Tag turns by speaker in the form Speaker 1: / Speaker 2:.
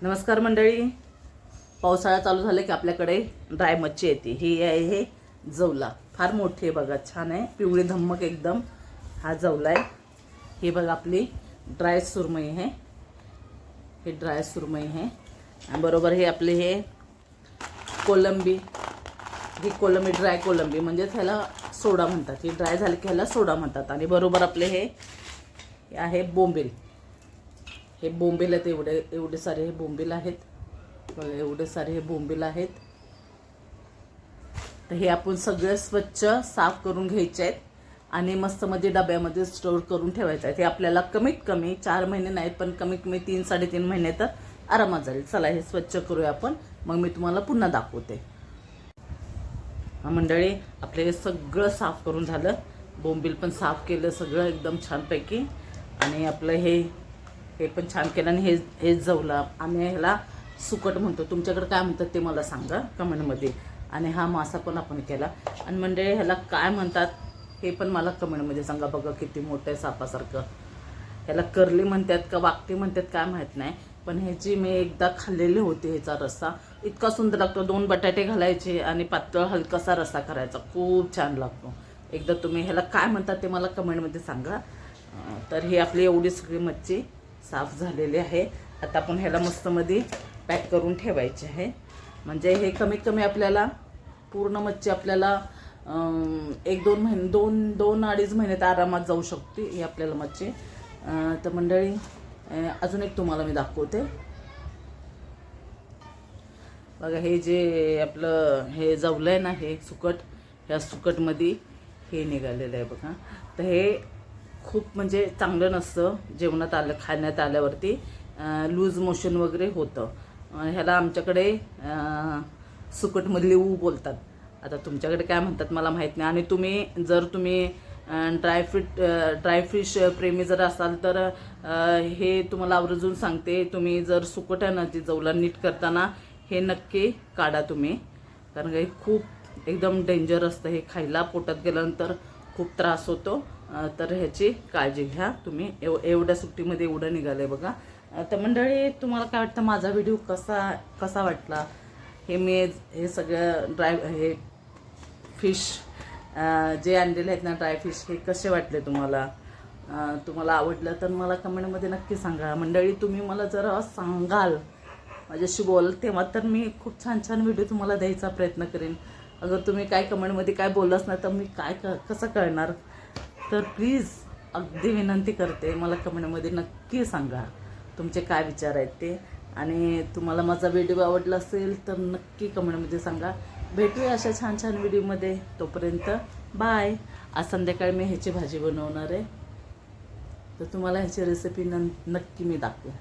Speaker 1: नमस्कार मंडळी. पावसाळा चालू झाला की आपल्याकडे ड्राय मच्छी येते. ही आहे हे जवला, फार मोठी आहे बघा, छान आहे, पिवळी धम्मक एकदम. हा जवला आहे. हे बघा आपली ड्राय सुरमई आहे, हे ड्राय सुरमई आहे. आणि बरोबर हे आपले हे कोलंबी, ही कोलंबी ड्राय कोलंबी म्हणजेच ह्याला सोडा म्हणतात. ही ड्राय झाली की ह्याला सोडा म्हणतात. आणि बरोबर आपले हे आहे बोंबील. हे बोंबील आहेत, एवढे सारे हे बोंबील आहेत बघा, एवढे सारे हे बोंबील आहेत. तर हे आपण सगळे स्वच्छ साफ करून घ्यायचे आहेत आणि मस्त मध्ये डब्यामध्ये स्टोर करून ठेवायचं आहे. हे आपल्याला कमीत कमी 4 महिने नाहीत, पण कमीत कमी 3-3.5 महिने तर आरामात जाईल. चला हे स्वच्छ करूया आपण, मग मी तुम्हाला पुन्हा दाखवते. मंडळी आपले सगळं साफ करून झालं, बोंबील पण साफ केलं सगळं एकदम छानपैकी. आणि आपलं हे पण छान केलं. आणि हे जवला आम्ही ह्याला सुकट म्हणतो, तुमच्याकडे काय म्हणतात ते मला सांगा कमेंटमध्ये. आणि हा मासा पण आपण केला. आणि मंडळी ह्याला काय म्हणतात हे पण मला कमेंटमध्ये सांगा. बघा किती मोठं आहे, सापासारखं. ह्याला करली म्हणतात का वाकटी म्हणतात काय माहीत नाही, पण ह्याची मी एकदा खाल्लेली होती. ह्याचा रस्सा इतका सुंदर लागतो. 2 बटाटे घालायचे आणि पातळ हलकासा रस्सा करायचा, खूप छान लागतो. एकदा तुम्ही ह्याला काय म्हणतात ते मला कमेंटमध्ये सांगा. तर ही आपली एवढी सगळी मच्छी साफ झालेली आहे. आता आपण ह्याला मस्तमध्ये पॅक करून ठेवायचे आहे. म्हणजे हे कमीत कमी आपल्याला पूर्ण मच्छी आपल्याला 1-2 महिने 2-2.5 महिने तर आरामात जाऊ शकते ही आपल्याला मच्छी. तर मंडळी अजून एक तुम्हाला मी दाखवते बघा. हे जे आपलं हे जवलं आहे ना, हे सुकट, ह्या सुकटमध्ये हे निघालेलं आहे बघा. तर हे खूप म्हणजे चांगलं नसतं जेवणात खाण्यात आल्यावरती, लूज मोशन वगैरे होतं. ह्याला आमच्याकडे सुकटमधली ऊ बोलतात. आता तुमच्याकडे काय म्हणतात मला माहीत नाही. आणि जर तुम्ही ड्रायफिश प्रेमी जर असाल तर हे तुम्हाला आवर्जून सांगते, तुम्ही जर सुकट आहे ना ती जवला नीट करताना हे नक्की काढा तुम्ही, कारण हे खूप एकदम डेंजर असतं. हे खायला पोटात गेल्यानंतर खूप त्रास होतो. तर ह्याची काळजी घ्या तुम्ही. एवढ्या सुट्टीमध्ये एवढं निघालं बघा. तर मंडळी तुम्हाला काय वाटतं, माझा व्हिडिओ कसा वाटला? हे सगळं हे फिश जे आणलेले आहेत ना, ड्राय फिश, हे कसे वाटले तुम्हाला? तुम्हाला आवडलं तर मला कमेंटमध्ये नक्की सांगा. मंडळी तुम्ही मला जरा सांगाल, माझ्याशी बोल, तेव्हा तर मी खूप छान छान व्हिडिओ तुम्हाला द्यायचा प्रयत्न करेन. अगर तुम्ही काय कमेंटमध्ये काय बोललाच नाही तर मी कसं कळणार? तर प्लीज अगदी विनंती करते, मला कमेंटमध्ये नक्की सांगा तुमचे काय विचार आहेत ते. आणि तुम्हाला माझा व्हिडिओ आवडला असेल तर नक्की कमेंटमध्ये सांगा. भेटूया अशा छान छान व्हिडिओमध्ये. तोपर्यंत बाय. आज संध्याकाळी मी ह्याची भाजी बनवणार आहे, तर तुम्हाला ह्याची रेसिपी नक्की मी दाखवेन.